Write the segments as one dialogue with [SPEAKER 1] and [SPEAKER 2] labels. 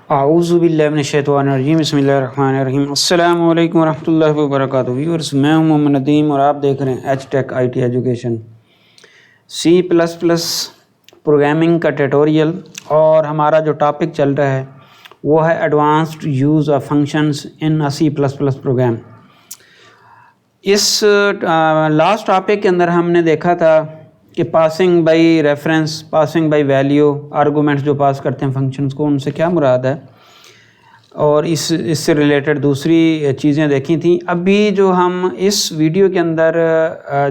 [SPEAKER 1] आऊज़ुबिल्लाहिमिनश्शैतानिर्रजीम बिस्मिल्लाहिर्रहमानिर्रहीम अस्सलामु अलैकुम वरहमतुल्लाहि वबरकातुहू। व्यूअर्स, मैं हूं मोहम्मद नदीम और आप देख रहे हैं H Tech IT education C++ programming का ट्यूटोरियल। और हमारा जो टॉपिक चल रहा है वो है advanced use of functions in C++ program. इस लास्ट टॉपिक के अंदर हमने देखा था कि passing by reference, passing by value, arguments जो पास करते हैं फंक्शंस को, उनसे क्या मुराद है, और इससे रिलेटेड दूसरी चीज़ें देखी थी। अभी जो हम इस वीडियो के अंदर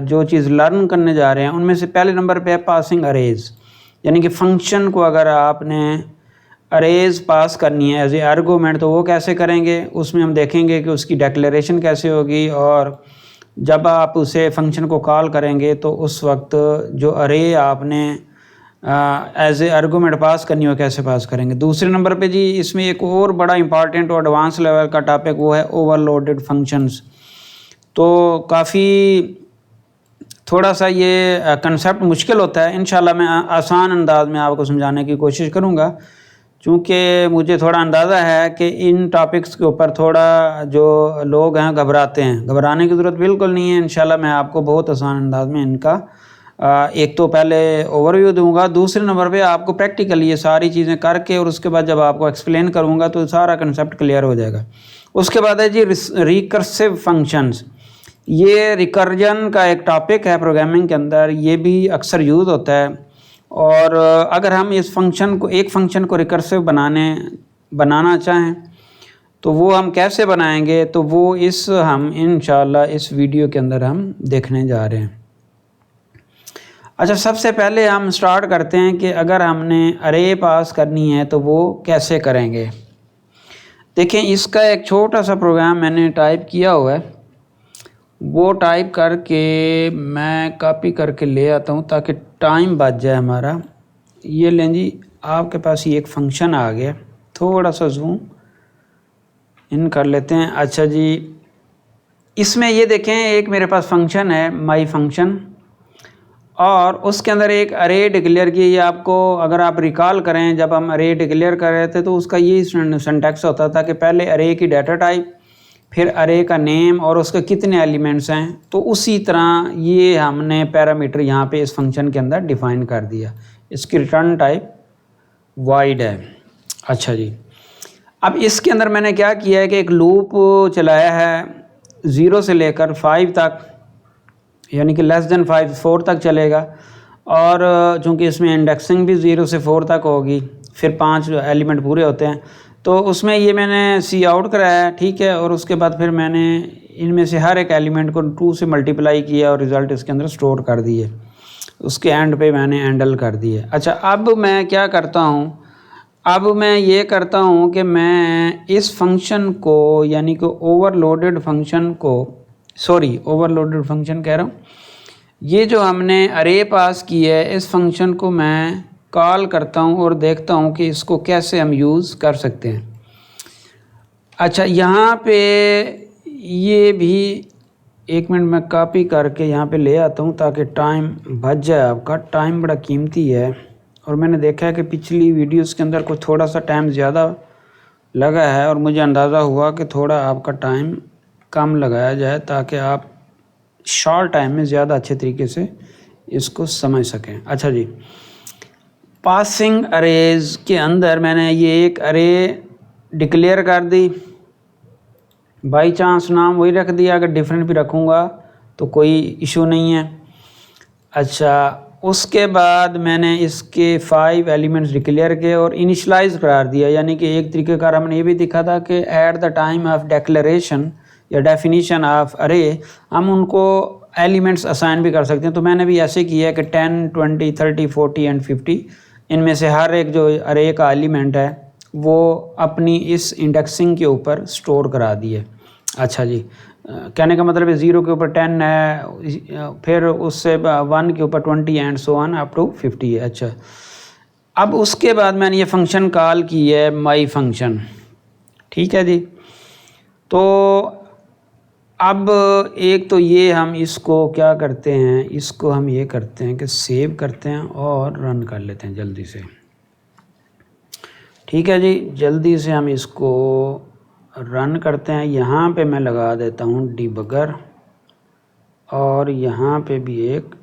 [SPEAKER 1] जो चीज़ लर्न करने जा रहे हैं उनमें से पहले नंबर पे है पासिंग अरेज, यानी कि फ़ंक्शन को अगर आपने अरेज पास करनी है एज ए आर्गूमेंट तो वो कैसे करेंगे। उसमें हम देखेंगे कि उसकी डिक्लेरेशन कैसे होगी, और जब आप उसे फंक्शन को कॉल करेंगे तो उस वक्त जो अरे आपने एज ए आर्गूमेंट पास करनी हो कैसे पास करेंगे। दूसरे नंबर पे जी इसमें एक और बड़ा इंपॉर्टेंट और एडवांस लेवल का टॉपिक वो है ओवरलोडेड फंक्शंस। तो काफ़ी थोड़ा सा ये कंसेप्ट मुश्किल होता है। इंशाल्लाह मैं आसान अंदाज में आपको समझाने की कोशिश करूँगा, चूँकि मुझे थोड़ा अंदाज़ा है कि इन टॉपिक्स के ऊपर थोड़ा जो लोग हैं घबराते हैं। घबराने की ज़रूरत बिल्कुल नहीं है। इंशाल्लाह मैं आपको बहुत आसान अंदाज में इनका एक तो पहले ओवरव्यू दूंगा, दूसरे नंबर पे आपको प्रैक्टिकली ये सारी चीज़ें करके और उसके बाद जब आपको एक्सप्लेन करूँगा तो सारा कंसेप्ट क्लियर हो जाएगा। उसके बाद है जी रिकर्सिव फंक्शंस। ये रिकर्जन का एक टॉपिक है प्रोग्रामिंग के अंदर, ये भी अक्सर यूज़ होता है। और अगर हम इस फंक्शन को, एक फ़ंक्शन को रिकर्सिव बनाना चाहें तो वो हम कैसे बनाएंगे, तो वो हम इंशाल्लाह इस वीडियो के अंदर हम देखने जा रहे हैं। अच्छा, सबसे पहले हम स्टार्ट करते हैं कि अगर हमने अरे पास करनी है तो वो कैसे करेंगे। देखें, इसका एक छोटा सा प्रोग्राम मैंने टाइप किया हुआ है, वो टाइप करके मैं कॉपी करके ले आता हूँ ताकि टाइम बच जाए हमारा। ये लें जी, आपके पास ये एक फंक्शन आ गया, थोड़ा सा जूम इन कर लेते हैं। अच्छा जी, इसमें ये देखें एक मेरे पास फंक्शन है माई फंक्शन, और उसके अंदर एक अरे डिक्लेयर की। ये आपको अगर आप रिकॉल करें, जब हम अरे डिक्लेयर कर रहे थे तो उसका यही सिंटैक्स होता था कि पहले अरे की डाटा टाइप, फिर अरे का नेम और उसके कितने एलिमेंट्स हैं। तो उसी तरह ये हमने पैरामीटर यहाँ पे इस फंक्शन के अंदर डिफ़ाइन कर दिया। इसकी रिटर्न टाइप वाइड है। अच्छा जी, अब इसके अंदर मैंने क्या किया है कि एक लूप चलाया है 0 से लेकर 5 तक, यानी कि लेस देन 5 4 तक चलेगा। और चूँकि इसमें इंडेक्सिंग भी 0 से 4 तक होगी, फिर 5 एलिमेंट पूरे होते हैं, तो उसमें ये मैंने सी आउट कराया है, ठीक है। और उसके बाद फिर मैंने इनमें से हर एक एलिमेंट को 2 से मल्टीप्लाई किया और रिज़ल्ट इसके अंदर स्टोर कर दिए। उसके एंड पे मैंने हैंडल कर दिए। अच्छा, अब मैं क्या करता हूँ, अब मैं ये करता हूँ कि मैं इस फंक्शन को, यानी कि ओवरलोडेड फंक्शन कह रहा हूँ, ये जो हमने अरे पास की है इस फंक्शन को मैं कॉल करता हूँ और देखता हूँ कि इसको कैसे हम यूज़ कर सकते हैं। अच्छा, यहाँ पे ये भी एक मिनट में कॉपी करके यहाँ पे ले आता हूँ ताकि टाइम बच जाए। आपका टाइम बड़ा कीमती है, और मैंने देखा है कि पिछली वीडियोस के अंदर को थोड़ा सा टाइम ज़्यादा लगा है, और मुझे अंदाज़ा हुआ कि थोड़ा आपका टाइम कम लगाया जाए ताकि आप शॉर्ट टाइम में ज़्यादा अच्छे तरीके से इसको समझ सकें। अच्छा जी, पासिंग अरेज के अंदर मैंने ये एक अरे डिक्लेयर कर दी, बाई चांस नाम वही रख दिया, अगर डिफरेंट भी रखूँगा तो कोई इशू नहीं है। अच्छा, उसके बाद मैंने इसके 5 एलिमेंट्स डिक्लेयर किए और इनिशलाइज करार दिया, यानी कि एक तरीक़ेकार हमने ये भी दिखा था कि at the time of declaration या डेफिनीशन ऑफ अरे हम उनको एलिमेंट्स असाइन भी कर सकते हैं। तो मैंने भी ऐसे किया है कि 10, 20, 30, 40 एंड 50, इनमें से हर एक जो अरे का एलिमेंट है वो अपनी इस इंडेक्सिंग के ऊपर स्टोर करा दिए। अच्छा जी, कहने का मतलब है 0 के ऊपर 10 है, फिर उससे 1 के ऊपर 20 and so on up to 50 है। अच्छा, अब उसके बाद मैंने ये फंक्शन कॉल की है माई फंक्शन, ठीक है जी। तो अब एक तो ये हम इसको क्या करते हैं, इसको हम ये करते हैं कि सेव करते हैं और रन कर लेते हैं जल्दी से, ठीक है जी, जल्दी से हम इसको रन करते हैं। यहाँ पे मैं लगा देता हूँ डिबगर और यहाँ पे भी एक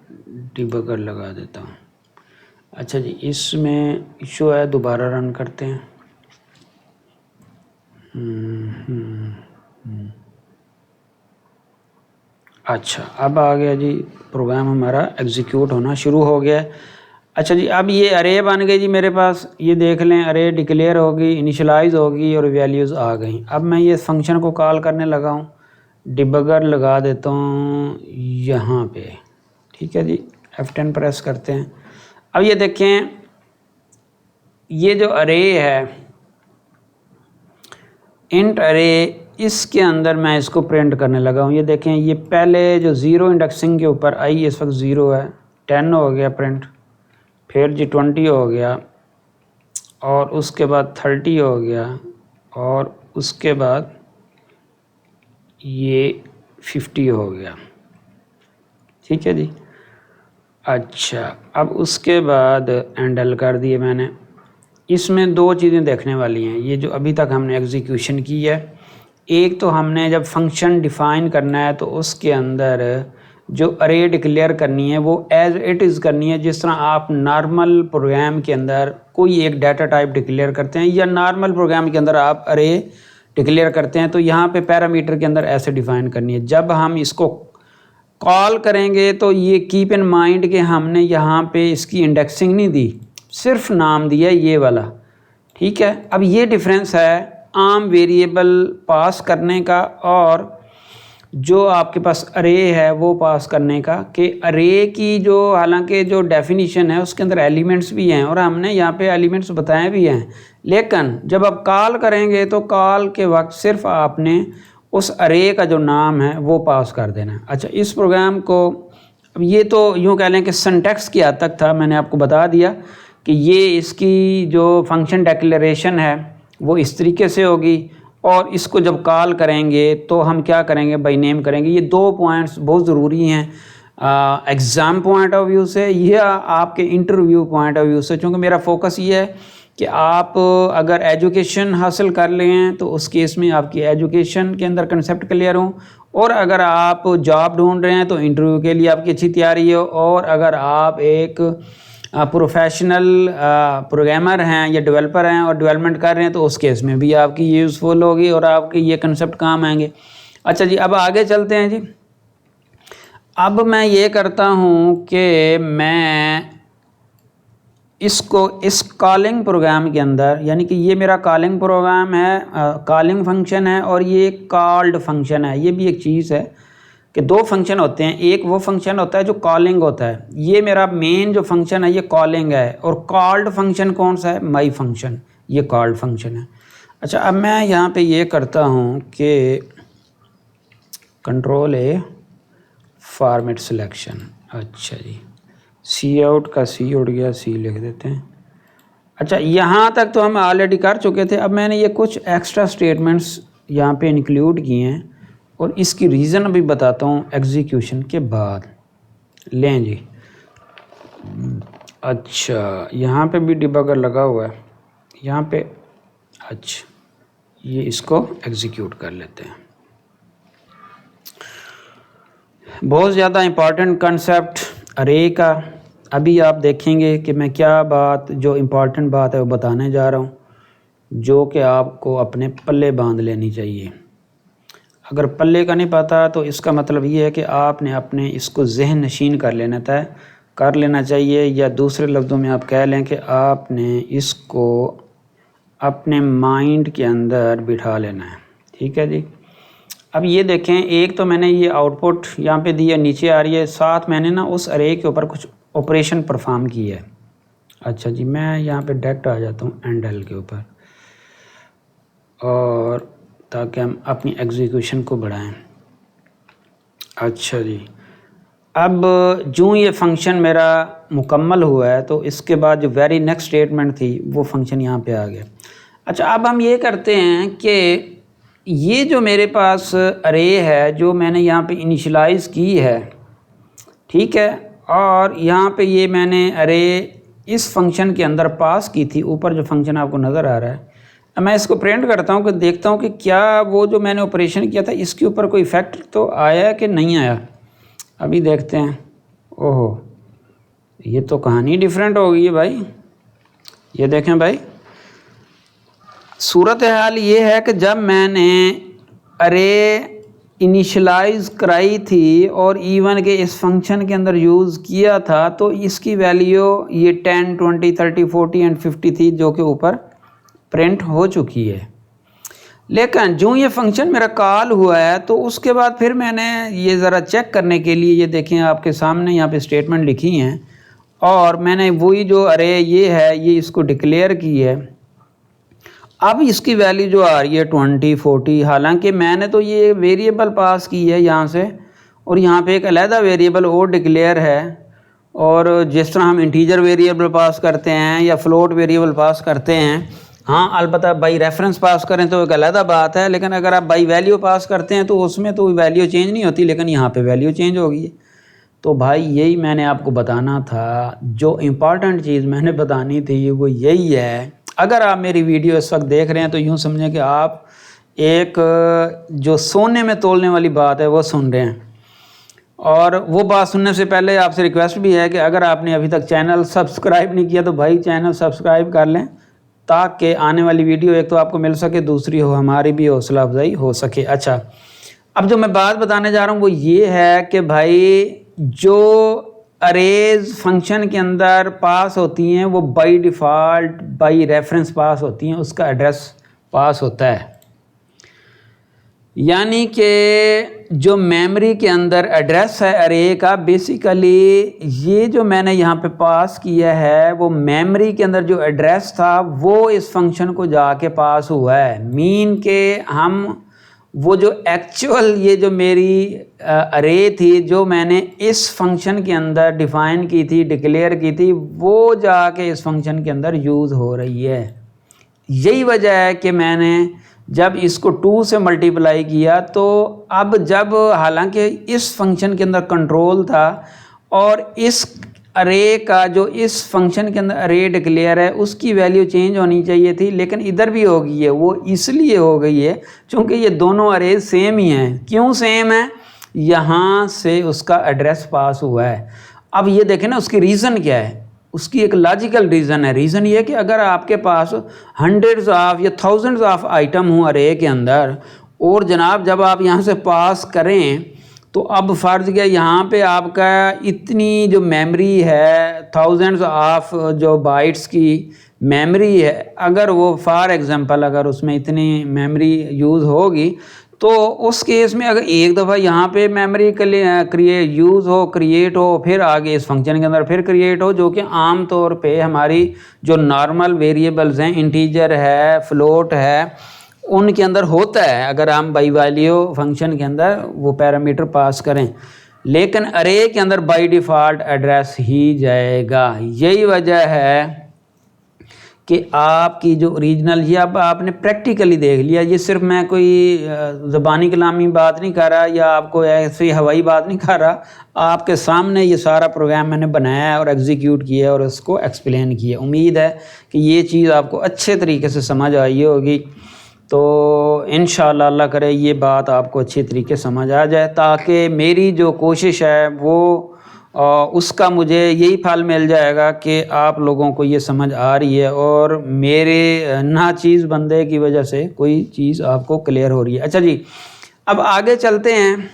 [SPEAKER 1] डिबगर लगा देता हूँ। अच्छा जी, इसमें इशू है, दोबारा रन करते हैं। अच्छा, अब आ गया जी, प्रोग्राम हमारा एग्जीक्यूट होना शुरू हो गया। अच्छा जी, अब ये अरे बन गई जी मेरे पास, ये देख लें, अरे डिक्लेयर होगी, इनिशियलाइज होगी और वैल्यूज़ आ गई। अब मैं ये फंक्शन को कॉल करने लगा हूँ, डिबगर लगा देता हूँ यहाँ पे। ठीक है जी, F10 प्रेस करते हैं। अब ये देखें, ये जो अरे है, इंट अरे, इसके अंदर मैं इसको प्रिंट करने लगा हूँ। ये देखें, ये पहले जो ज़ीरो इंडेक्सिंग के ऊपर आई इस वक्त 0 है, 10 हो गया प्रिंट, फिर जी 20 हो गया और उसके बाद 30 हो गया और उसके बाद ये 50 हो गया। ठीक है जी। अच्छा, अब उसके बाद एंडल कर दिए मैंने। इसमें दो चीज़ें देखने वाली हैं, ये जो अभी तक हमने एग्जीक्यूशन की है। एक तो हमने जब फंक्शन डिफ़ाइन करना है तो उसके अंदर जो अरे डिक्लेयर करनी है वो एज इट इज़ करनी है, जिस तरह आप नॉर्मल प्रोग्राम के अंदर कोई एक डाटा टाइप डिक्लेयर करते हैं या नॉर्मल प्रोग्राम के अंदर आप अरे डिक्लेयर करते हैं, तो यहाँ पे पैरामीटर के अंदर ऐसे डिफ़ाइन करनी है। जब हम इसको कॉल करेंगे तो ये कीप इन माइंड कि हमने यहाँ पे इसकी इंडेक्सिंग नहीं दी, सिर्फ नाम दिया ये वाला। ठीक है, अब ये डिफरेंस है आम वेरिएबल पास करने का और जो आपके पास अरे है वो पास करने का, कि अरे की जो हालांकि जो डेफिनेशन है उसके अंदर एलिमेंट्स भी हैं और हमने यहाँ पे एलिमेंट्स बताए भी हैं, लेकिन जब आप कॉल करेंगे तो कॉल के वक्त सिर्फ आपने उस अरे का जो नाम है वो पास कर देना है। अच्छा, इस प्रोग्राम को अब ये तो यूँ कह लें कि सिंटैक्स की हद तक था, मैंने आपको बता दिया कि ये इसकी जो फंक्शन डिक्लेरेशन है वो इस तरीके से होगी और इसको जब कॉल करेंगे तो हम क्या करेंगे, बाय नेम करेंगे। ये दो पॉइंट्स बहुत ज़रूरी हैं एग्ज़ाम पॉइंट ऑफ व्यू से या आपके इंटरव्यू पॉइंट ऑफ व्यू से, क्योंकि मेरा फोकस ये है कि आप अगर एजुकेशन हासिल कर लें तो उस केस में आपकी एजुकेशन के अंदर कंसेप्ट क्लियर हो, और अगर आप जॉब ढूंढ रहे हैं तो इंटरव्यू के लिए आपकी अच्छी तैयारी हो, और अगर आप एक प्रोफेशनल प्रोग्रामर हैं या डेवलपर हैं और डेवलपमेंट कर रहे हैं तो उस केस में भी आपकी यूज़फुल होगी और आपके ये कंसेप्ट काम आएंगे। अच्छा जी, अब आगे चलते हैं जी। अब मैं ये करता हूँ कि मैं इसको इस कॉलिंग प्रोग्राम के अंदर, यानी कि ये मेरा कॉलिंग प्रोग्राम है, कॉलिंग फंक्शन है और ये कॉल्ड फंक्शन है। ये भी एक चीज़ है कि दो फंक्शन होते हैं, एक वो फंक्शन होता है जो कॉलिंग होता है, ये मेरा मेन जो फंक्शन है ये कॉलिंग है, और कॉल्ड फंक्शन कौन सा है, माई फंक्शन, ये कॉल्ड फंक्शन है। अच्छा, अब मैं यहाँ पे ये करता हूँ कि कंट्रोल ए फॉर्मेट सिलेक्शन। अच्छा जी, सी आउट का सी उड़ गया, सी लिख देते हैं। अच्छा, यहाँ तक तो हम ऑलरेडी कर चुके थे। अब मैंने ये कुछ एक्स्ट्रा स्टेटमेंट्स यहाँ पे इंक्लूड किए हैं और इसकी रीज़न भी बताता हूँ एग्जीक्यूशन के बाद। लें जी, अच्छा यहाँ पे भी डिबगर लगा हुआ है यहाँ पे। अच्छा, ये इसको एग्जीक्यूट कर लेते हैं। बहुत ज़्यादा इम्पॉर्टेंट कंसेप्ट अरे का अभी आप देखेंगे कि मैं क्या बात, जो इम्पॉर्टेंट बात है वो बताने जा रहा हूँ, जो कि आपको अपने पल्ले बांध लेनी चाहिए। अगर पल्ले का नहीं पता तो इसका मतलब ये है कि आपने अपने इसको जहन नशीन कर लेना चाहिए, या दूसरे लफ्ज़ों में आप कह लें कि आपने इसको अपने माइंड के अंदर बिठा लेना है। ठीक है जी। अब ये देखें, एक तो मैंने ये आउटपुट यहाँ पे दी है, नीचे आ रही है, साथ मैंने ना उस अरे के ऊपर कुछ ऑपरेशन परफॉर्म किया है। अच्छा जी, मैं यहाँ पे डायरेक्ट आ जाता हूँ एंडल के ऊपर, और ताकि हम अपनी एग्जीक्यूशन को बढ़ाएं। अच्छा जी, अब जो ये फंक्शन मेरा मुकम्मल हुआ है तो इसके बाद जो वेरी नेक्स्ट स्टेटमेंट थी वो फंक्शन यहाँ पे आ गया। अच्छा, अब हम ये करते हैं कि ये जो मेरे पास अरे है जो मैंने यहाँ पे इनिशियलाइज़ की है, ठीक है, और यहाँ पे ये मैंने अरे इस फंक्शन के अंदर पास की थी, ऊपर जो फंक्शन आपको नज़र आ रहा है। अब मैं इसको प्रिंट करता हूँ कि देखता हूँ कि क्या वो जो मैंने ऑपरेशन किया था इसके ऊपर कोई इफ़ेक्ट तो आया कि नहीं आया। अभी देखते हैं। ओहो, ये तो कहानी डिफरेंट हो गई है भाई। ये देखें भाई, सूरत हाल ये है कि जब मैंने अरे इनिशलाइज कराई थी और इवन के इस फंक्शन के अंदर यूज़ किया था तो इसकी वैल्यू ये 10, 20, 30, 40 एंड 50 थी, जो कि ऊपर प्रिंट हो चुकी है। लेकिन जो ये फंक्शन मेरा कॉल हुआ है तो उसके बाद फिर मैंने ये ज़रा चेक करने के लिए, ये देखें आपके सामने यहाँ पे स्टेटमेंट लिखी हैं और मैंने वही जो अरे ये है ये इसको डिक्लेयर की है। अब इसकी वैल्यू जो आ रही है 20, 40, हालांकि मैंने तो ये वेरिएबल पास की है यहाँ से, और यहाँ पे एक अलहदा वेरिएबल और डिक्लेयर है। और जिस तरह हम इंटीजर वेरिएबल पास करते हैं या फ्लोट वेरिएबल पास करते हैं, हाँ अलबत्ता बाई रेफरेंस पास करें तो एक अलहदा बात है, लेकिन अगर आप बाई वैल्यू पास करते हैं तो उसमें तो वैल्यू चेंज नहीं होती, लेकिन यहाँ पे वैल्यू चेंज होगी। तो भाई यही मैंने आपको बताना था, जो इम्पॉर्टेंट चीज़ मैंने बतानी थी वो यही है। अगर आप मेरी वीडियो इस वक्त देख रहे हैं तो यूँ समझें कि आप एक जो सोने में तोलने वाली बात है वो सुन रहे हैं। और वो बात सुनने से पहले आपसे रिक्वेस्ट भी है कि अगर आपने अभी तक चैनल सब्सक्राइब नहीं किया तो भाई चैनल सब्सक्राइब कर लें, ताकि आने वाली वीडियो एक तो आपको मिल सके, दूसरी हो हमारी भी हौसला अफजाई हो सके। अच्छा, अब जो मैं बात बताने जा रहा हूँ वो ये है कि भाई जो अरेज फंक्शन के अंदर पास होती हैं वो बाय डिफ़ॉल्ट बाय रेफरेंस पास होती हैं, उसका एड्रेस पास होता है। यानी कि जो मेमोरी के अंदर एड्रेस है अरे का, बेसिकली ये जो मैंने यहाँ पे पास किया है वो मेमोरी के अंदर जो एड्रेस था वो इस फंक्शन को जाके पास हुआ है। मीन के हम वो जो एक्चुअल ये जो मेरी अरे थी जो मैंने इस फंक्शन के अंदर डिफ़ाइन की थी, डिक्लेयर की थी, वो जाके इस फंक्शन के अंदर यूज़ हो रही है। यही वजह है कि मैंने जब इसको 2 से मल्टीप्लाई किया तो अब जब हालांकि इस फंक्शन के अंदर कंट्रोल था और इस अरे का जो इस फंक्शन के अंदर अरे डिक्लेयर है उसकी वैल्यू चेंज होनी चाहिए थी, लेकिन इधर भी हो गई है। वो इसलिए हो गई है क्योंकि ये दोनों अरे सेम ही हैं। क्यों सेम है? यहाँ से उसका एड्रेस पास हुआ है। अब ये देखें ना उसकी रीज़न क्या है, उसकी एक लॉजिकल रीज़न है। रीज़न ये है कि अगर आपके पास हंड्रेड्स ऑफ या थाउजेंड्स ऑफ आइटम हों अरे के अंदर, और जनाब जब आप यहाँ से पास करें तो अब फ़र्ज़ किया यहाँ पे आपका इतनी जो मेमोरी है, थाउजेंड्स ऑफ जो बाइट्स की मेमोरी है, अगर वो फॉर एग्ज़ाम्पल अगर उसमें इतनी मेमोरी यूज़ होगी तो उस केस में अगर एक दफ़ा यहाँ पे मेमोरी क्रिएट हो फिर आगे इस फंक्शन के अंदर फिर क्रिएट हो, जो कि आम तौर पे हमारी जो नॉर्मल वेरिएबल्स हैं, इंटीजर है, फ्लोट है, उनके अंदर होता है अगर हम बाई वैल्यू फंक्शन के अंदर वो पैरामीटर पास करें। लेकिन अरे के अंदर बाई डिफ़ॉल्ट एड्रेस ही जाएगा। यही वजह है कि आपकी जो ओरिजिनल, ये अब आपने प्रैक्टिकली देख लिया, ये सिर्फ मैं कोई ज़बानी कलामी बात नहीं कर रहा या आपको ऐसी हवाई बात नहीं कर रहा, आपके सामने ये सारा प्रोग्राम मैंने बनाया है और एग्जीक्यूट किया और उसको एक्सप्लेन किया। उम्मीद है कि ये चीज़ आपको अच्छे तरीके से समझ आई होगी। तो इंशाअल्लाह अल्लाह करे ये बात आपको अच्छी तरीके समझ आ जाए, ताकि मेरी जो कोशिश है वो उसका मुझे यही फल मिल जाएगा कि आप लोगों को ये समझ आ रही है और मेरे नाचीज़ बंदे की वजह से कोई चीज़ आपको क्लियर हो रही है। अच्छा जी, अब आगे चलते हैं,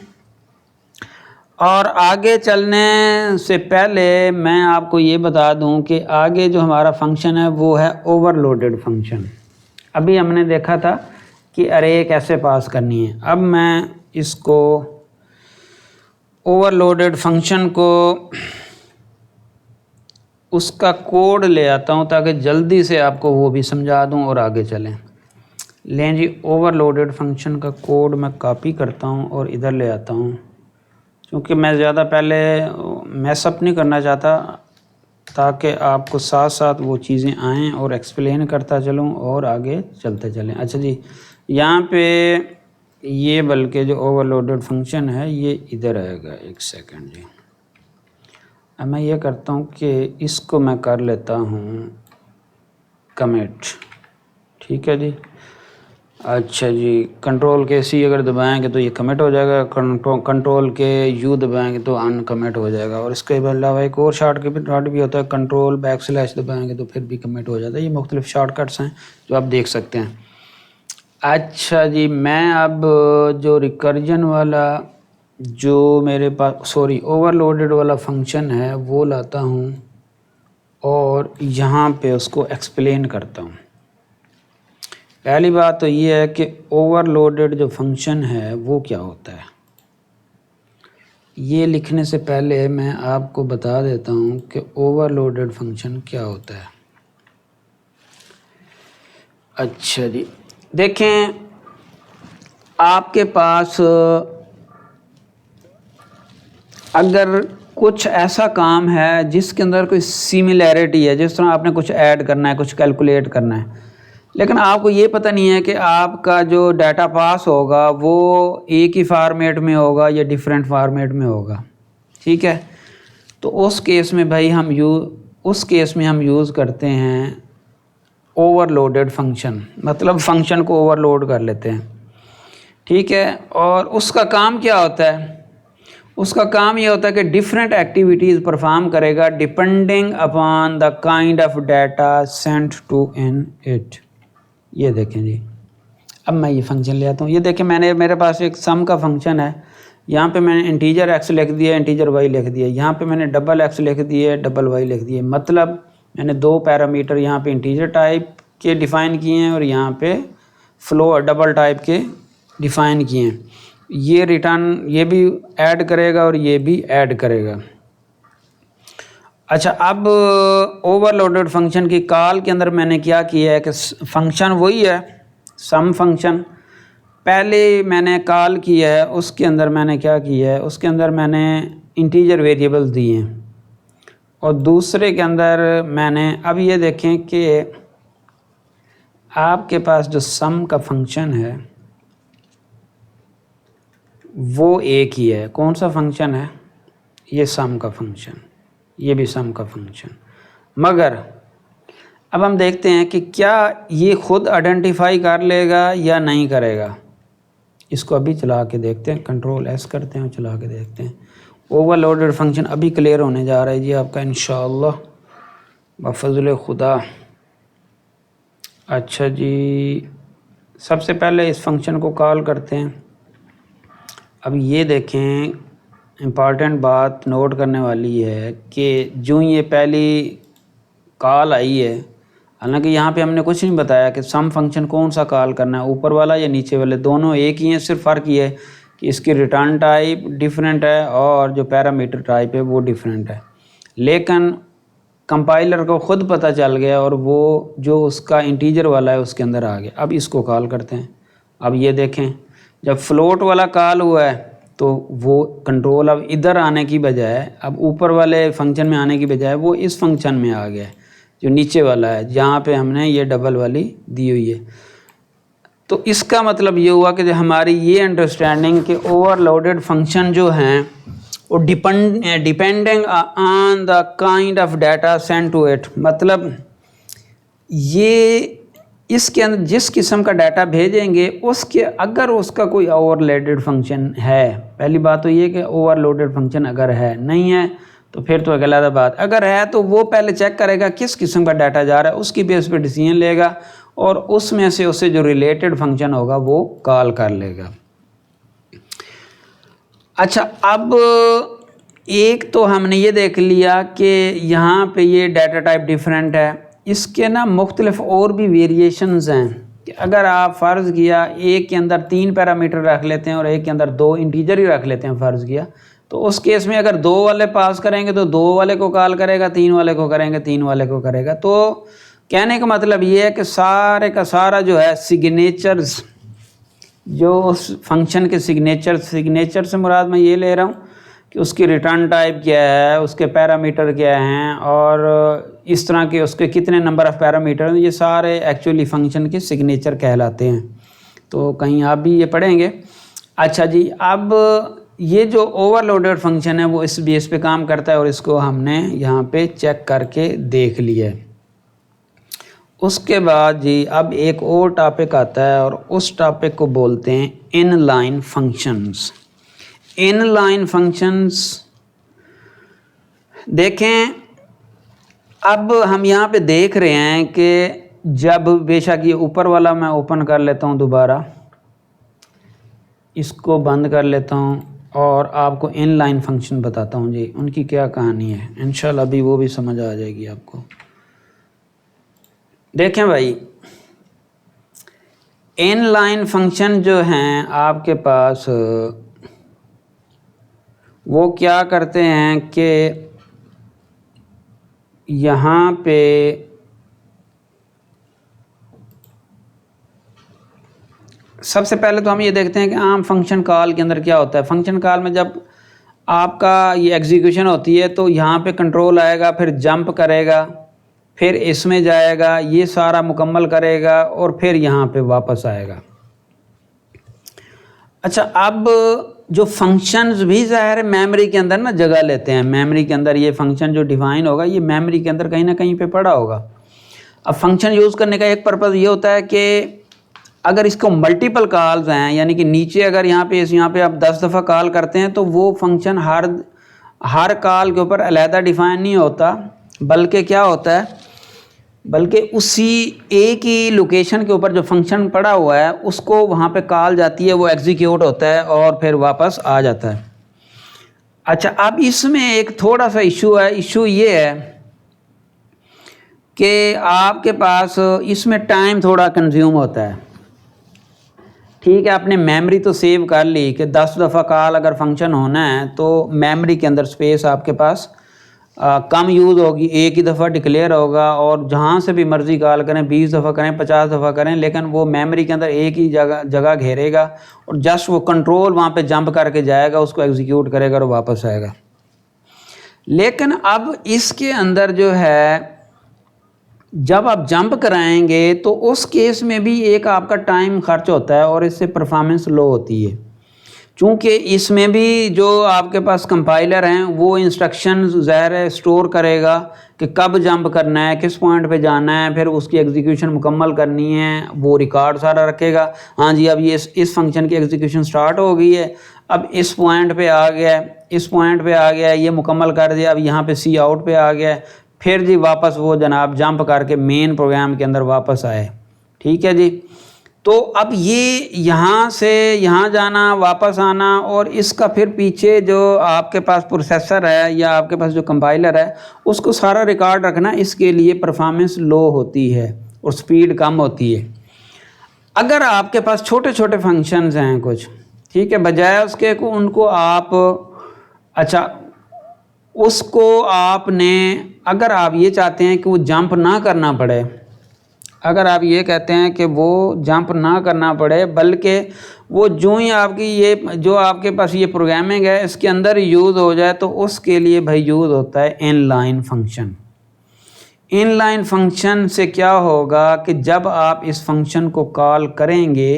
[SPEAKER 1] और आगे चलने से पहले मैं आपको ये बता दूं कि आगे जो हमारा फंक्शन है वो है ओवरलोडेड फंक्शन। अभी हमने देखा था कि अरे कैसे पास करनी है। अब मैं इसको ओवरलोडेड फंक्शन को उसका कोड ले आता हूँ ताकि जल्दी से आपको वो भी समझा दूँ और आगे चलें। लें जी, ओवरलोडेड फंक्शन का कोड मैं कॉपी करता हूँ और इधर ले आता हूँ, क्योंकि मैं ज़्यादा पहले मैसअप नहीं करना चाहता, ताकि आपको साथ साथ वो चीज़ें आएँ और एक्सप्लेन करता चलूँ और आगे चलते चलें। अच्छा जी, यहाँ पे ये बल्कि जो ओवरलोडेड फंक्शन है ये इधर आएगा। एक सेकंड जी, अब मैं ये करता हूँ कि इसको मैं कर लेता हूँ कमिट, ठीक है जी। अच्छा जी, कंट्रोल के सी अगर दबाएंगे तो ये कमिट हो जाएगा, कंट्रोल के यू दबाएंगे तो अनकमिट हो जाएगा। और इसके अलावा एक और शॉर्टकट भी होता है, कंट्रोल बैकस्लैश दबाएंगे तो फिर भी कमिट हो जाता है। ये मुख्तलिफ शॉर्टकट्स हैं जो आप देख सकते हैं। अच्छा जी, मैं अब जो रिकर्जन वाला जो मेरे पास ओवरलोडेड वाला फंक्शन है वो लाता हूँ और यहाँ पे उसको एक्सप्लेन करता हूँ। पहली बात तो ये है कि ओवरलोडेड जो फंक्शन है वो क्या होता है। ये लिखने से पहले मैं आपको बता देता हूँ कि ओवरलोडेड फंक्शन क्या होता है। अच्छा जी, देखें आपके पास अगर कुछ ऐसा काम है जिसके अंदर कोई सिमिलैरिटी है, जिस तरह आपने कुछ ऐड करना है, कुछ कैलकुलेट करना है, लेकिन आपको ये पता नहीं है कि आपका जो डाटा पास होगा वो एक ही फॉर्मेट में होगा या डिफरेंट फॉर्मेट में होगा, ठीक है। तो उस केस में भाई हम यूज़ करते हैं ओवरलोडेड फंक्शन, मतलब फंक्शन को ओवरलोड कर लेते हैं, ठीक है। और उसका काम क्या होता है? उसका काम ये होता है कि डिफरेंट एक्टिविटीज़ परफॉर्म करेगा depending upon the kind of data sent to in it. ये देखें जी, अब मैं ये फंक्शन ले आता हूँ। ये देखें मेरे पास एक सम का फंक्शन है। यहाँ पे मैंने इंटीजर एक्स लिख दिया, इंटीजर वाई लिख दिया। यहाँ पे मैंने डबल एक्स लिख दिए, डबल वाई लिख दिए। मतलब मैंने दो पैरामीटर यहाँ पे इंटीजर टाइप के डिफ़ाइन किए हैं और यहाँ पे फ्लोट डबल टाइप के डिफ़ाइन किए हैं। ये रिटर्न ये भी ऐड करेगा और ये भी ऐड करेगा। अच्छा, अब ओवरलोडेड फंक्शन की कॉल के अंदर मैंने क्या किया है कि फंक्शन वही है, सम फंक्शन पहले मैंने कॉल किया है। उसके अंदर मैंने क्या किया है, उसके अंदर मैंने इंटीजर वेरिएबल्स दिए हैं और दूसरे के अंदर मैंने, अब ये देखें कि आपके पास जो सम का फंक्शन है वो एक ही है। कौन सा फंक्शन है? ये सम का फंक्शन, ये भी सम का फंक्शन। मगर अब हम देखते हैं कि क्या ये खुद आइडेंटिफाई कर लेगा या नहीं करेगा। इसको अभी चला के देखते हैं, कंट्रोल एस करते हैं, चला के देखते हैं। ओवरलोडेड फंक्शन अभी क्लियर होने जा रहा है जी आपका इंशाअल्लाह बफज़ल खुदा। अच्छा जी, सबसे पहले इस फंक्शन को कॉल करते हैं। अब ये देखें, इम्पॉर्टेंट बात नोट करने वाली है कि जो ये पहली कॉल आई है, हालांकि यहाँ पे हमने कुछ नहीं बताया कि सम फंक्शन कौन सा कॉल करना है, ऊपर वाला या नीचे वाले, दोनों एक ही हैं। सिर्फ फ़र्क ये है कि इसकी रिटर्न टाइप डिफरेंट है और जो पैरामीटर टाइप है वो डिफरेंट है। लेकिन कंपाइलर को ख़ुद पता चल गया और वो जो उसका इंटीजर वाला है उसके अंदर आ गया। अब इसको कॉल करते हैं। अब ये देखें, जब फ्लोट वाला कॉल हुआ है तो वो कंट्रोल अब इधर आने की बजाय, अब ऊपर वाले फंक्शन में आने की बजाय वो इस फंक्शन में आ गया है जो नीचे वाला है, जहाँ पे हमने ये डबल वाली दी हुई है। तो इसका मतलब ये हुआ कि हमारी ये अंडरस्टैंडिंग कि ओवरलोडेड फंक्शन जो हैं वो depending on the kind of data sent to it, मतलब ये इसके अंदर जिस किस्म का डाटा भेजेंगे उसके, अगर उसका कोई ओवरलोडेड फंक्शन है, पहली बात तो ये कि ओवरलोडेड फंक्शन अगर है, नहीं है तो फिर तो गलत बात। अगर है तो वो पहले चेक करेगा किस किस्म का डाटा जा रहा है, उसकी बेस पे डिसीजन लेगा और उसमें से उससे जो रिलेटेड फंक्शन होगा वो कॉल कर लेगा। अच्छा, अब एक तो हमने ये देख लिया कि यहाँ पे ये डाटा टाइप डिफरेंट है। इसके ना मुख्तलिफ और भी वेरिएशंस हैं कि अगर आप फ़र्ज़ किया एक के अंदर 3 पैरामीटर रख लेते हैं और एक के अंदर 2 इंटीजर ही रख लेते हैं फ़र्ज़ किया, तो उस केस में अगर 2 वाले पास करेंगे तो 2 वाले को कॉल करेगा, 3 वाले को करेंगे 3 वाले को करेगा। तो कहने का मतलब ये है कि सारे का सारा जो है सिग्नेचर्स, जो उस फंक्शन के सिग्नेचर से मुराद मैं ये ले रहा हूँ कि उसकी रिटर्न टाइप क्या है, उसके पैरामीटर क्या हैं और इस तरह के उसके कितने नंबर ऑफ़ पैरामीटर हैं, ये सारे एक्चुअली फंक्शन के सिग्नेचर कहलाते हैं। तो कहीं आप भी ये पढ़ेंगे। अच्छा जी, अब ये जो ओवरलोडेड फंक्शन है वो इस बेस पे काम करता है और इसको हमने यहाँ पे चेक करके देख लिया है। उसके बाद जी अब एक और टॉपिक आता है और उस टॉपिक को बोलते हैं इनलाइन फंक्शंस। इनलाइन फंक्शंस देखें, अब हम यहाँ पे देख रहे हैं कि जब बेशक ये ऊपर वाला मैं ओपन कर लेता हूँ, दोबारा इसको बंद कर लेता हूँ और आपको इनलाइन फंक्शन बताता हूँ जी उनकी क्या कहानी है। इंशाल्लाह अभी वो भी समझ आ जाएगी आपको। देखें भाई, इनलाइन फंक्शन जो हैं आपके पास वो क्या करते हैं कि यहाँ पे सबसे पहले तो हम ये देखते हैं कि आम फंक्शन कॉल के अंदर क्या होता है। फंक्शन कॉल में जब आपका ये एग्जीक्यूशन होती है तो यहाँ पे कंट्रोल आएगा, फिर जंप करेगा, फिर इसमें जाएगा, ये सारा मुकम्मल करेगा और फिर यहाँ पे वापस आएगा। अच्छा, अब जो फंक्शंस भी ज़ाहिर है मेमोरी के अंदर ना जगह लेते हैं। मेमोरी के अंदर ये फंक्शन जो डिफाइन होगा ये मेमोरी के अंदर कहीं ना कहीं पे पड़ा होगा। अब फंक्शन यूज़ करने का एक पर्पज़ ये होता है कि अगर इसको मल्टीपल कॉल्स हैं, यानी कि नीचे अगर यहाँ पे आप 10 दफ़ा कॉल करते हैं तो वो फंक्शन हर कॉल के ऊपर अलहदा डिफाइन नहीं होता, बल्कि क्या होता है, बल्कि उसी एक ही लोकेशन के ऊपर जो फंक्शन पड़ा हुआ है उसको वहाँ पे कॉल जाती है, वो एग्जीक्यूट होता है और फिर वापस आ जाता है। अच्छा, अब इसमें एक थोड़ा सा इशू है। इशू ये है कि आपके पास इसमें टाइम थोड़ा कंज्यूम होता है। ठीक है, आपने मेमोरी तो सेव कर ली कि 10 दफ़ा कॉल अगर फंक्शन होना है तो मेमोरी के अंदर स्पेस आपके पास कम यूज़ होगी, एक ही दफ़ा डिक्लेयर होगा और जहाँ से भी मर्ज़ी कॉल करें, 20 दफ़ा करें, 50 दफ़ा करें, लेकिन वो मेमोरी के अंदर एक ही जगह घेरेगा और जस्ट वो कंट्रोल वहाँ पे जंप करके जाएगा, उसको एग्जीक्यूट करेगा और वापस आएगा। लेकिन अब इसके अंदर जो है जब आप जंप कराएंगे तो उस केस में भी एक आपका टाइम खर्च होता है और इससे परफॉर्मेंस लो होती है, चूँकि इसमें भी जो आपके पास कंपाइलर हैं वो इंस्ट्रक्शंस ज़ाहिर स्टोर करेगा कि कब जंप करना है, किस पॉइंट पे जाना है, फिर उसकी एग्जीक्यूशन मुकम्मल करनी है, वो रिकॉर्ड सारा रखेगा। हाँ जी, अब ये इस फंक्शन की एग्जीक्यूशन स्टार्ट हो गई है, अब इस पॉइंट पे आ गया है, इस पॉइंट पे आ गया है, ये मुकम्मल कर दिया, अब यहाँ पे सी आउट पे आ गया है, फिर जी वापस वो जनाब जंप करके मेन प्रोग्राम के अंदर वापस आए। ठीक है जी, तो अब ये यहाँ से यहाँ जाना, वापस आना और इसका फिर पीछे जो आपके पास प्रोसेसर है या आपके पास जो कंपाइलर है उसको सारा रिकॉर्ड रखना, इसके लिए परफॉर्मेंस लो होती है और स्पीड कम होती है। अगर आपके पास छोटे छोटे फंक्शंस हैं कुछ, ठीक है, बजाय उसके को उनको आप उसको आपने, अगर आप ये चाहते हैं कि वो जंप ना करना पड़े, अगर आप ये कहते हैं कि वो जंप ना करना पड़े बल्कि वो जो ही आपकी ये जो आपके पास ये प्रोग्रामिंग है इसके अंदर यूज़ हो जाए, तो उसके लिए भाई यूज़ होता है इनलाइन फंक्शन। इनलाइन फंक्शन से क्या होगा कि जब आप इस फंक्शन को कॉल करेंगे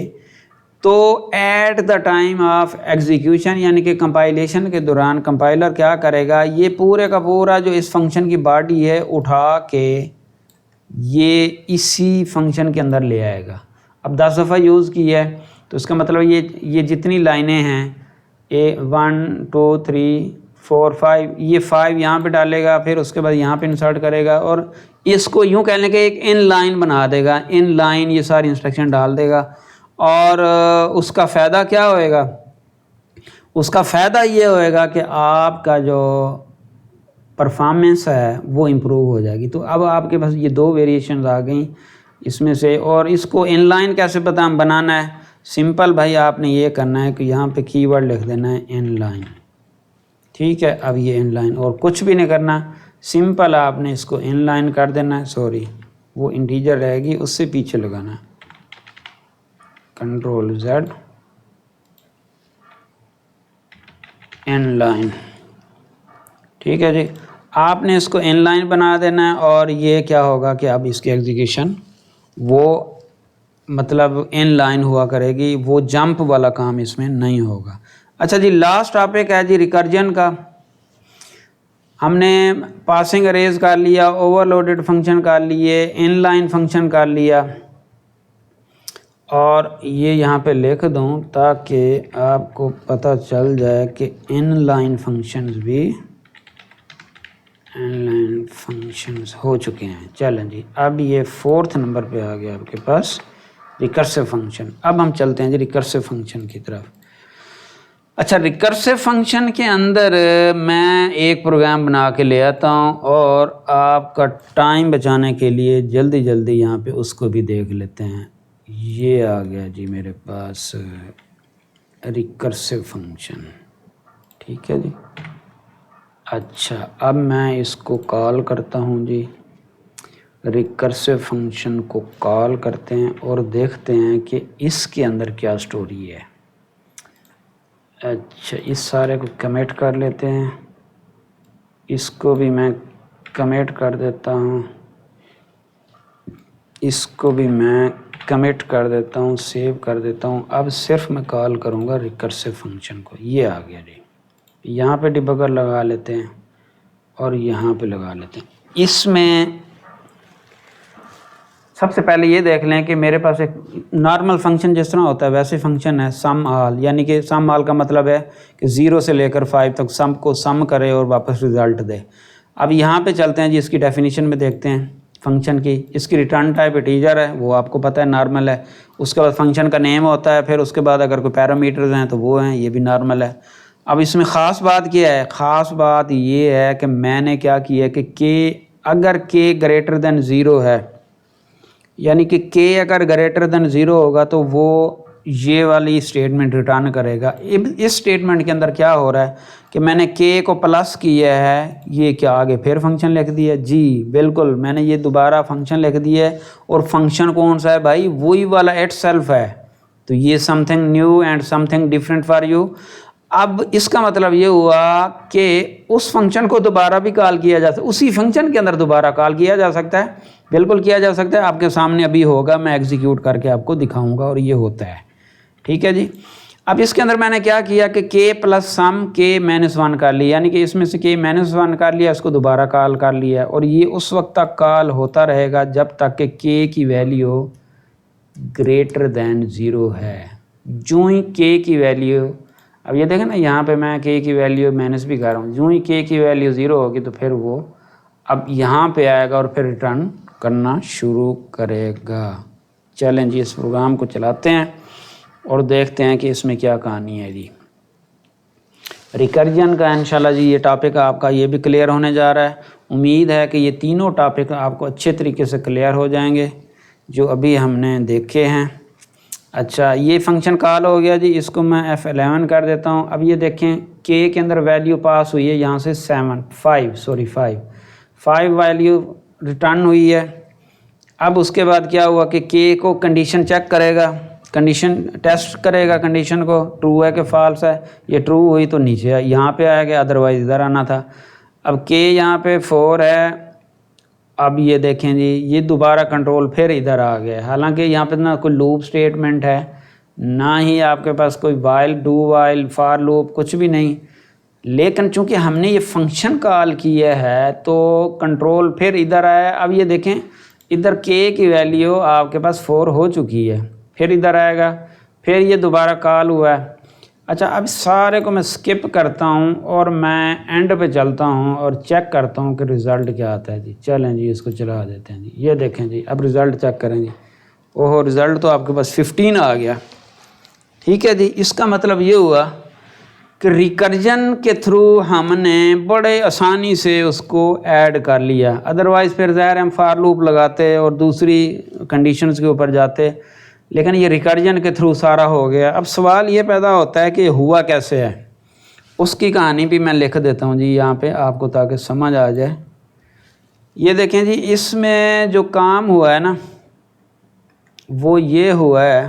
[SPEAKER 1] तो at the time of execution, यानी कि कंपाइलेशन के दौरान कंपाइलर क्या करेगा, ये पूरे का पूरा जो इस फंक्शन की बॉडी है उठा के ये इसी फंक्शन के अंदर ले आएगा। अब 10 दफ़ा यूज़ की है तो इसका मतलब ये जितनी लाइनें हैं, 1 2 3 4 5, ये 5 यहाँ पे डालेगा, फिर उसके बाद यहाँ पे इंसर्ट करेगा और इसको यूँ कहने के एक इन लाइन बना देगा। इन लाइन ये सारी इंस्ट्रक्शन डाल देगा और उसका फ़ायदा क्या होएगा, उसका फ़ायदा ये होएगा कि आपका जो परफॉर्मेंस है वो इम्प्रूव हो जाएगी। तो अब आपके पास ये 2 वेरिएशंस आ गई इसमें से। और इसको इनलाइन कैसे बनाना है, सिंपल भाई आपने ये करना है कि यहाँ पे कीवर्ड लिख देना है इनलाइन। ठीक है, अब ये इनलाइन और कुछ भी नहीं करना, सिंपल आपने इसको इनलाइन कर देना है। सॉरी, वो इंटीजर रहेगी उससे पीछे लगाना है, Ctrl+Z इनलाइन। ठीक है जी, आपने इसको इनलाइन बना देना है और ये क्या होगा कि अब इसकी एग्जीक्यूशन वो मतलब इनलाइन हुआ करेगी, वो जंप वाला काम इसमें नहीं होगा। अच्छा जी, लास्ट टॉपिक है जी रिकर्जन का। हमने पासिंग अरेज कर लिया, ओवरलोडेड फंक्शन कर लिए, इनलाइन फंक्शन कर लिया, और ये यहाँ पे लिख दूँ ताकि आपको पता चल जाए कि इनलाइन फंक्शंस भी इनलाइन फंक्शंस हो चुके हैं। चलें जी, अब ये 4th नंबर पे आ गया आपके पास रिकर्सिव फंक्शन। अब हम चलते हैं जी रिकर्सिव फंक्शन की तरफ। अच्छा, रिकर्सिव फंक्शन के अंदर मैं एक प्रोग्राम बना के ले आता हूँ और आपका टाइम बचाने के लिए जल्दी जल्दी यहाँ पे उसको भी देख लेते हैं। ये आ गया जी मेरे पास रिकर्सिव फंक्शन, ठीक है जी। अच्छा, अब मैं इसको कॉल करता हूँ जी, रिकर्सिव फंक्शन को कॉल करते हैं और देखते हैं कि इसके अंदर क्या स्टोरी है। अच्छा, इस सारे को कमिट कर लेते हैं, इसको भी मैं कमिट कर देता हूँ, इसको भी मैं कमिट कर देता हूँ, सेव कर देता हूँ। अब सिर्फ मैं कॉल करूँगा रिकर्सिव फंक्शन को। ये आ गया जी, यहाँ पे डिबगर लगा लेते हैं और यहाँ पे लगा लेते हैं। इसमें सबसे पहले ये देख लें कि मेरे पास एक नॉर्मल फंक्शन जिस तरह होता है वैसे फंक्शन है सम ऑल, यानी कि सम ऑल का मतलब है कि 0 से लेकर 5 तक सम को सम करे और वापस रिज़ल्ट दे। अब यहाँ पे चलते हैं जी, इसकी डेफिनेशन में देखते हैं फंक्शन की। इसकी रिटर्न टाइप इंटीजर है, वो आपको पता है नॉर्मल है। उसके बाद फंक्शन का नेम होता है, फिर उसके बाद अगर कोई पैरामीटर्स हैं तो वो हैं, ये भी नॉर्मल है। अब इसमें ख़ास बात क्या है? ख़ास बात ये है कि मैंने क्या किया कि अगर k ग्रेटर दैन 0 है, यानी कि k अगर ग्रेटर दैन 0 होगा तो वो ये वाली स्टेटमेंट रिटर्न करेगा। इस स्टेटमेंट के अंदर क्या हो रहा है कि मैंने k को प्लस किया है, ये क्या आगे फिर फंक्शन लिख दिया जी, बिल्कुल मैंने ये दोबारा फंक्शन लिख दिया है। और फंक्शन कौन सा है भाई? वही वाला इटसेल्फ है। तो ये something new and something different for you. अब इसका मतलब ये हुआ कि उस फंक्शन को दोबारा भी कॉल किया जा सकता है, उसी फंक्शन के अंदर दोबारा कॉल किया जा सकता है, बिल्कुल किया जा सकता है। आपके सामने अभी होगा, मैं एग्जीक्यूट करके आपको दिखाऊंगा और ये होता है, ठीक है जी। अब इसके अंदर मैंने क्या किया कि k प्लस सम k-1 कर लिया, यानी कि इसमें से k-1 कर लिया, इसको दोबारा कॉल कर लिया और ये उस वक्त तक कॉल होता रहेगा जब तक कि k की वैल्यू ग्रेटर दैन 0 है। जो ही k की वैल्यू, अब ये देखें ना, यहाँ पे मैं k की वैल्यू माइनस भी कर रहा हूँ, जो ही k की वैल्यू 0 होगी तो फिर वो अब यहाँ पे आएगा और फिर रिटर्न करना शुरू करेगा। चलें जी, इस प्रोग्राम को चलाते हैं और देखते हैं कि इसमें क्या कहानी है जी। रिकर्जन का इंशाल्लाह जी ये टॉपिक आपका ये भी क्लियर होने जा रहा है। उम्मीद है कि ये तीनों टॉपिक आपको अच्छे तरीके से क्लियर हो जाएंगे जो अभी हमने देखे हैं। अच्छा, ये फंक्शन कॉल हो गया जी, इसको मैं F11 कर देता हूँ। अब ये देखें k के अंदर वैल्यू पास हुई है, यहाँ से 5 वैल्यू रिटर्न हुई है। अब उसके बाद क्या हुआ कि k को कंडीशन चेक करेगा, कंडीशन टेस्ट करेगा, कंडीशन को ट्रू है कि फॉल्स है। ये ट्रू हुई तो नीचे यहाँ पे आएगा, अदरवाइज इधर आना था। अब k यहाँ पे 4 है। अब ये देखें जी, ये दोबारा कंट्रोल फिर इधर आ गया। हालांकि यहाँ पे ना कोई लूप स्टेटमेंट है, ना ही आपके पास कोई while, do while, for loop, कुछ भी नहीं। लेकिन चूंकि हमने ये फंक्शन कॉल किया है तो कंट्रोल फिर इधर आया। अब ये देखें, इधर k की वैल्यू आपके पास 4 हो चुकी है, फिर इधर आएगा, फिर ये दोबारा कॉल हुआ है। अच्छा, अब सारे को मैं स्किप करता हूँ और मैं एंड पे चलता हूँ और चेक करता हूँ कि रिज़ल्ट क्या आता है जी। चलें जी, इसको चला देते हैं जी। ये देखें जी, अब रिज़ल्ट चेक करें जी। ओहो, रिज़ल्ट तो आपके पास 15 आ गया, ठीक है जी। इसका मतलब ये हुआ कि रिकर्जन के थ्रू हमने बड़े आसानी से उसको ऐड कर लिया। अदरवाइज़ फिर ज़ाहिर हम फॉर लूप लगाते और दूसरी कंडीशंस के ऊपर जाते, लेकिन ये रिकर्जन के थ्रू सारा हो गया। अब सवाल ये पैदा होता है कि हुआ कैसे है, उसकी कहानी भी मैं लिख देता हूँ जी यहाँ पे आपको, ताकि समझ आ जाए। ये देखें जी, इसमें जो काम हुआ है ना वो ये हुआ है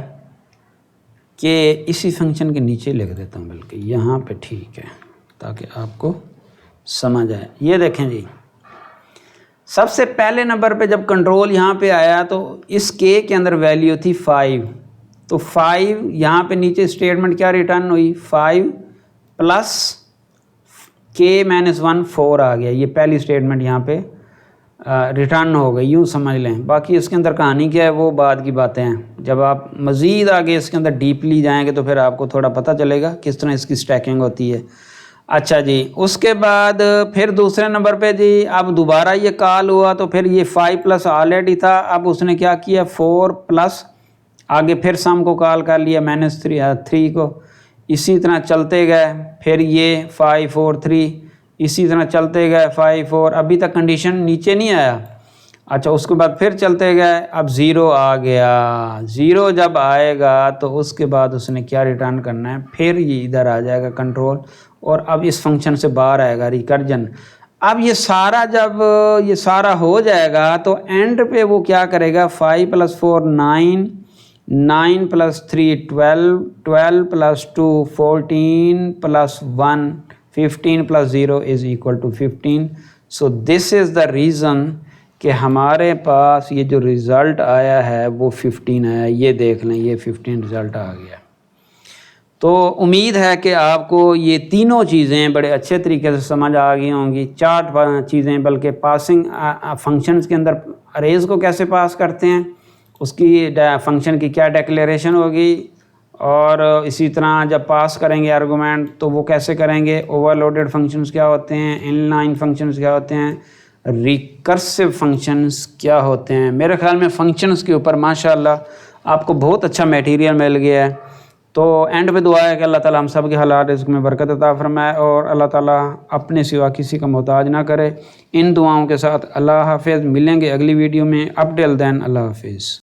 [SPEAKER 1] कि इसी फंक्शन के नीचे लिख देता हूँ, बल्कि यहाँ पे, ठीक है, ताकि आपको समझ आए। ये देखें जी, सबसे पहले नंबर पे जब कंट्रोल यहाँ पे आया तो इस k के अंदर वैल्यू थी 5, तो 5 यहाँ पे नीचे स्टेटमेंट क्या रिटर्न हुई, 5 प्लस k माइनस 1 4 आ गया। ये पहली स्टेटमेंट यहाँ पे रिटर्न हो गई, यूँ समझ लें। बाकी इसके अंदर कहानी क्या है वो बाद की बातें हैं। जब आप मज़ीद आगे इसके अंदर डीपली जाएंगे तो फिर आपको थोड़ा पता चलेगा किस तरह इसकी स्टैकिंग होती है। अच्छा जी, उसके बाद फिर दूसरे नंबर पे जी अब दोबारा ये कॉल हुआ तो फिर ये 5 प्लस ऑलरेडी था, अब उसने क्या किया 4 प्लस आगे फिर सम को कॉल कर लिया -3 को। इसी तरह चलते गए, फिर ये 5 4 3, इसी तरह चलते गए 5 4, अभी तक कंडीशन नीचे नहीं आया। अच्छा, उसके बाद फिर चलते गए, अब 0 आ गया। 0 जब आएगा तो उसके बाद उसने क्या रिटर्न करना है, फिर ये इधर आ जाएगा कंट्रोल, और अब इस फंक्शन से बाहर आएगा रिकर्जन। अब ये सारा जब ये सारा हो जाएगा तो एंड पे वो क्या करेगा, 5 + 4 9, 9 + 3 12, 12 + 2 14 + 1 15 + 0 = 15। So this is the reason कि हमारे पास ये जो रिज़ल्ट आया है वो 15 आया। ये देख लें, ये 15 रिज़ल्ट आ गया। तो उम्मीद है कि आपको ये तीनों चीज़ें बड़े अच्छे तरीके से समझ आ गई होंगी। 4 चीज़ें, बल्कि पासिंग फंक्शंस के अंदर अरेज को कैसे पास करते हैं, उसकी फंक्शन की क्या डिक्लेरेशन होगी, और इसी तरह जब पास करेंगे आर्गूमेंट तो वो कैसे करेंगे, ओवरलोडेड फंक्शंस क्या होते हैं, इनलाइन फंक्शंस क्या होते हैं, रिकर्सिव फंक्शंस क्या होते हैं। मेरे ख्याल में फंक्शंस के ऊपर माशाल्लाह आपको बहुत अच्छा मटेरियल मिल गया है। तो एंड पे दुआ है कि अल्लाह ताला हम सब के हालात रिज़्क़ में बरकत अता फरमाए और अल्लाह ताला अपने सिवा किसी का मोहताज ना करे। इन दुआओं के साथ अल्लाह हाफ़िज़। मिलेंगे अगली वीडियो में। अप टिल देन अल्लाह हाफ़िज़।